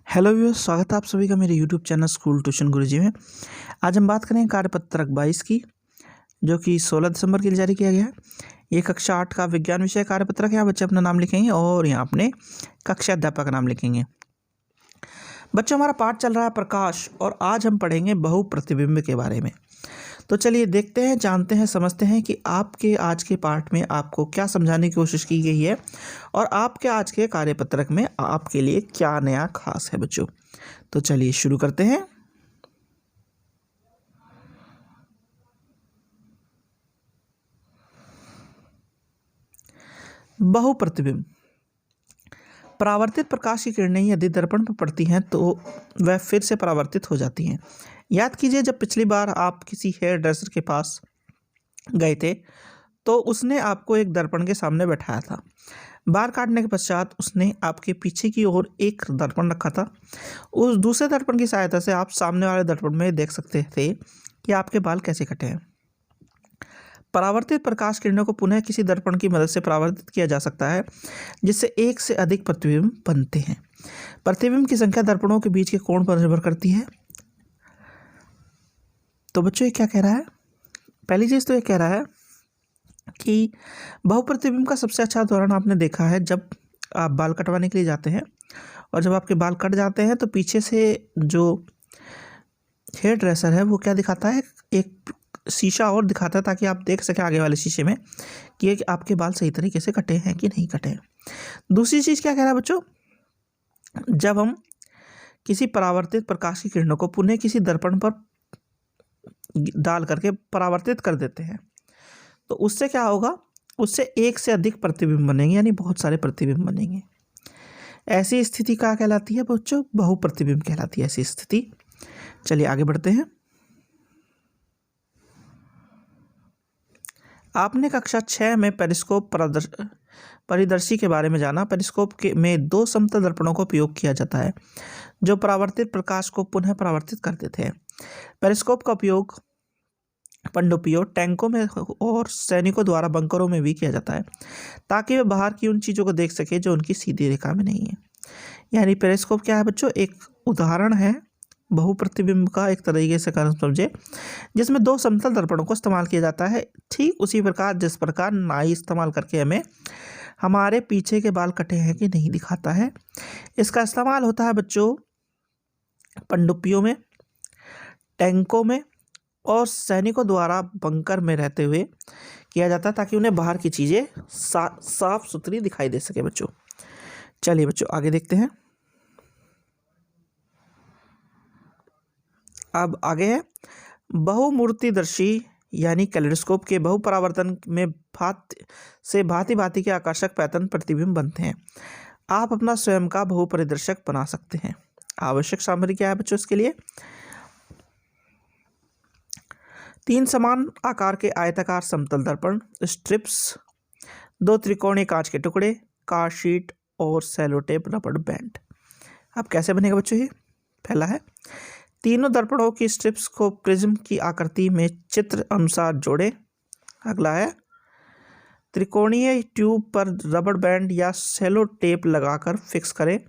Hello viewers, स्वागत है आप सभी का मेरे यूट्यूब चैनल स्कूल ट्यूशन गुरुजी में। आज हम बात करेंगे कार्यपत्रक 22 की, जो कि 16 दिसंबर के लिए जारी किया गया है। ये कक्षा 8 का विज्ञान विषय कार्यपत्रक है। यहाँ बच्चे अपना नाम लिखेंगे और यहाँ अपने कक्षा अध्यापक का नाम लिखेंगे। बच्चों, हमारा पाठ चल रहा है प्रकाश, और आज हम पढ़ेंगे बहुप्रतिबिंब के बारे में। तो चलिए देखते हैं, जानते हैं, समझते हैं कि आपके आज के पाठ में आपको क्या समझाने की कोशिश की गई है और आपके आज के कार्यपत्रक में आपके लिए क्या नया खास है बच्चों। तो चलिए शुरू करते हैं। बहुप्रतिबिंब। परावर्तित प्रकाश की किरणें यदि दर्पण पर पड़ती हैं तो वह फिर से परावर्तित हो जाती हैं। याद कीजिए, जब पिछली बार आप किसी हेयर ड्रेसर के पास गए थे तो उसने आपको एक दर्पण के सामने बैठाया था। बाल काटने के पश्चात उसने आपके पीछे की ओर एक दर्पण रखा था। उस दूसरे दर्पण की सहायता से आप सामने वाले दर्पण में देख सकते थे कि आपके बाल कैसे कटे हैं। परावर्तित प्रकाश किरणों को पुनः किसी दर्पण की मदद से परावर्तित किया जा सकता है, जिससे एक से अधिक प्रतिबिंब बनते हैं। प्रतिबिंब की संख्या दर्पणों के बीच के कोण पर निर्भर करती है। तो बच्चों, ये क्या कह रहा है? पहली चीज़ तो ये कह रहा है कि बहुप्रतिबिंब का सबसे अच्छा उदाहरण आपने देखा है जब आप बाल कटवाने के लिए जाते हैं, और जब आपके बाल कट जाते हैं तो पीछे से जो हेयर ड्रेसर है वो क्या दिखाता है, एक शीशा और दिखाता है, ताकि आप देख सकें आगे वाले शीशे में कि आपके बाल सही तरीके से कटे हैं कि नहीं कटे हैं। दूसरी चीज़ क्या कह रहा है बच्चों, जब हम किसी परावर्तित प्रकाश की किरणों को पुनः किसी दर्पण पर डाल करके परावर्तित कर देते हैं तो उससे क्या होगा, उससे एक से अधिक प्रतिबिंब बनेंगे, यानी बहुत सारे प्रतिबिंब बनेंगे। ऐसी स्थिति क्या कहलाती है बच्चों? बहुप्रतिबिंब कहलाती है ऐसी स्थिति। चलिए आगे बढ़ते हैं। आपने कक्षा 6 में पेरिस्कोप परिदर्शी के बारे में जाना। पेरिस्कोप में दो समतल दर्पणों का उपयोग किया जाता है जो परावर्तित प्रकाश को पुनः परावर्तित कर देते हैं। पेरिस्कोप का उपयोग पनडुब्बियों, टैंकों में और सैनिकों द्वारा बंकरों में भी किया जाता है, ताकि वे बाहर की उन चीज़ों को देख सके जो उनकी सीधी रेखा में नहीं है। यानी पेरिस्कोप क्या है बच्चों? एक उदाहरण है बहुप्रतिबिंब का, एक तरीके से कारण समझे, जिसमें दो समतल दर्पणों को इस्तेमाल किया जाता है। ठीक उसी प्रकार जिस प्रकार नाई इस्तेमाल करके हमें हमारे पीछे के बाल कटे हैं कि नहीं दिखाता है। इसका इस्तेमाल होता है बच्चों पनडुब्बियों में, टैंकों में और सैनिकों द्वारा बंकर में रहते हुए किया जाता है, ताकि उन्हें बाहर की चीज़ें साफ सुथरी दिखाई दे सके बच्चों। चलिए बच्चों आगे देखते हैं। अब आगे है बहुमूर्तिदर्शी, यानी कैलेडोस्कोप के बहुपरावर्तन में भांति भांति के आकर्षक पैटर्न प्रतिबिंब बनते हैं। आप अपना स्वयं का बहुपरिदर्शक बना सकते हैं। आवश्यक सामग्री क्या है बच्चों इसके लिए? 3 समान आकार के आयताकार समतल दर्पण, स्ट्रिप्स, 2 त्रिकोणीय कांच के टुकड़े, कार शीट और सेलो टेप रबड़ बैंड। अब कैसे बनेगा बच्चों ये? पहला है, तीनों दर्पणों की स्ट्रिप्स को प्रिज्म की आकृति में चित्र अनुसार जोड़ें। अगला है, त्रिकोणीय ट्यूब पर रबड़ बैंड या सेलो टेप लगाकर फिक्स करें।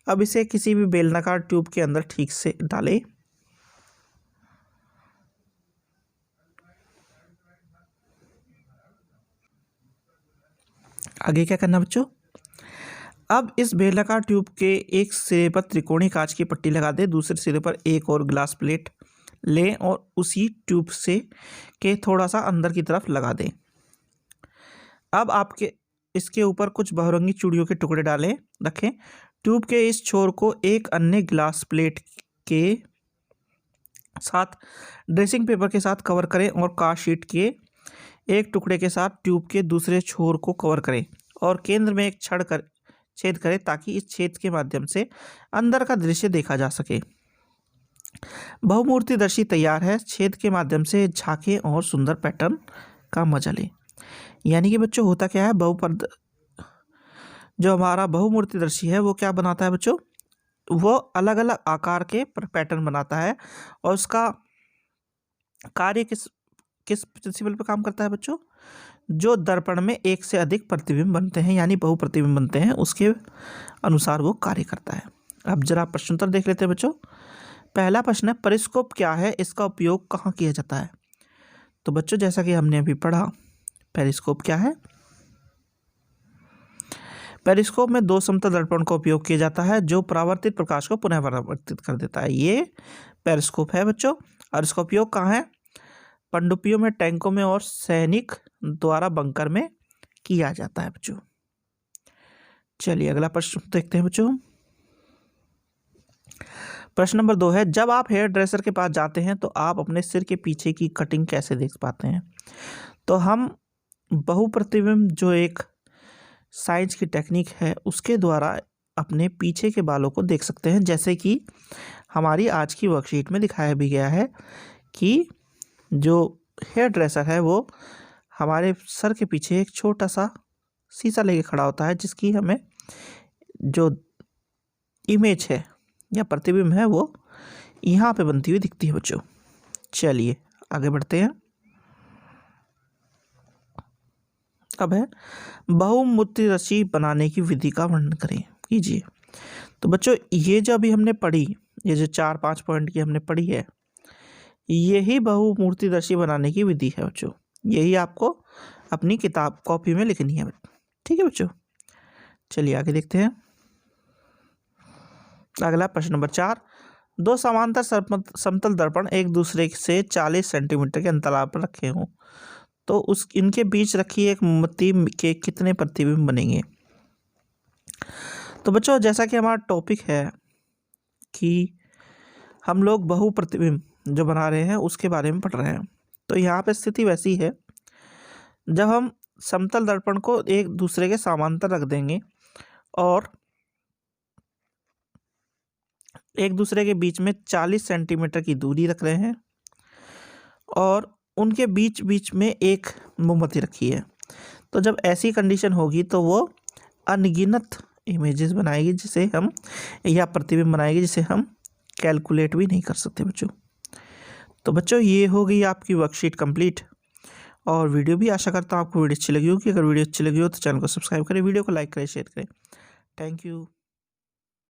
अब इसे किसी भी बेलनाकार ट्यूब के अंदर ठीक से डालें। आगे क्या करना बच्चों? अब इस बेलनाकार ट्यूब के एक सिरे पर त्रिकोणीय कांच की पट्टी लगा दें, दूसरे सिरे पर एक और ग्लास प्लेट लें और उसी ट्यूब से के थोड़ा सा अंदर की तरफ लगा दें। अब आपके इसके ऊपर कुछ बहुरंगी चूड़ियों के टुकड़े रखें। ट्यूब के इस छोर को एक अन्य ग्लास प्लेट के साथ ड्रेसिंग पेपर के साथ कवर करें और कार शीट के एक टुकड़े के साथ ट्यूब के दूसरे छोर को कवर करें और केंद्र में एक छेद करें, ताकि इस छेद के माध्यम से अंदर का दृश्य देखा जा सके। बहुमूर्तिदर्शी तैयार है। छेद के माध्यम से झांकें और सुंदर पैटर्न का मजा लें। यानी कि बच्चों होता क्या है, जो हमारा बहुमूर्तिदर्शी है वो क्या बनाता है बच्चों? वो अलग अलग आकार के पैटर्न बनाता है, और उसका कार्य किस प्रिंसिपल पर काम करता है बच्चों? जो दर्पण में एक से अधिक प्रतिबिंब बनते हैं, यानी बहुप्रतिबिंब बनते हैं, उसके अनुसार वो कार्य करता है। अब जरा प्रश्नोत्तर देख लेते हैं बच्चों। पहला प्रश्न है, पेरिस्कोप क्या है, इसका उपयोग कहाँ किया जाता है। तो बच्चों जैसा कि हमने अभी पढ़ा, पेरिस्कोप क्या है। पेरिस्कोप में दो समतल दर्पण का उपयोग किया जाता है जो परावर्तित प्रकाश को पुनः परावर्तित कर देता है। ये पेरिस्कोप है बच्चों। और इसका उपयोग कहाँ है, पनडुब्बियों में, टैंकों में और सैनिक द्वारा बंकर में किया जाता है बच्चों। चलिए अगला प्रश्न देखते हैं बच्चों। प्रश्न नंबर 2 है, जब आप हेयर ड्रेसर के पास जाते हैं तो आप अपने सिर के पीछे की कटिंग कैसे देख पाते हैं। तो हम बहुप्रतिबिंब जो एक साइंस की टेक्निक है उसके द्वारा अपने पीछे के बालों को देख सकते हैं, जैसे कि हमारी आज की वर्कशीट में दिखाया भी गया है कि जो हेयर ड्रेसर है वो हमारे सर के पीछे एक छोटा सा शीशा लेके खड़ा होता है, जिसकी हमें जो इमेज है या प्रतिबिंब है वो यहाँ पे बनती हुई दिखती है बच्चों। चलिए आगे बढ़ते हैं। अब है, बहुमूर्ति रस्सी बनाने की विधि का वर्णन करें, कीजिए। तो बच्चों ये जो अभी हमने पढ़ी, ये जो 4-5 पॉइंट की हमने पढ़ी है, यही बहुमूर्ति रस्सी बनाने की विधि है बच्चों। यही आपको अपनी किताब कॉपी में लिखनी है, ठीक है बच्चों। चलिए आगे देखते हैं। अगला प्रश्न नंबर 4, दो समांतर समतल दर्पण एक दूसरे से 40 सेंटीमीटर के अंतराल पर रखे हों तो इनके बीच रखी एक मोमबत्ती के कितने प्रतिबिंब बनेंगे। तो बच्चों जैसा कि हमारा टॉपिक है कि हम लोग बहुप्रतिबिंब जो बना रहे हैं उसके बारे में पढ़ रहे हैं, तो यहाँ पे स्थिति वैसी है, जब हम समतल दर्पण को एक दूसरे के समांतर रख देंगे और एक दूसरे के बीच में 40 सेंटीमीटर की दूरी रख रहे हैं और उनके बीच बीच में एक मोमबत्ती रखी है, तो जब ऐसी कंडीशन होगी तो वो अनगिनत इमेजेस बनाएगी जिसे हम, या प्रतिबिंब बनाएगी जिसे हम कैलकुलेट भी नहीं कर सकते बच्चों। तो बच्चों ये हो गई आपकी वर्कशीट कंप्लीट और वीडियो भी। आशा करता हूँ आपको वीडियो अच्छी लगी होगी। अगर वीडियो अच्छी लगी हो तो चैनल को सब्सक्राइब करें, वीडियो को लाइक करें, शेयर करें। Thank you.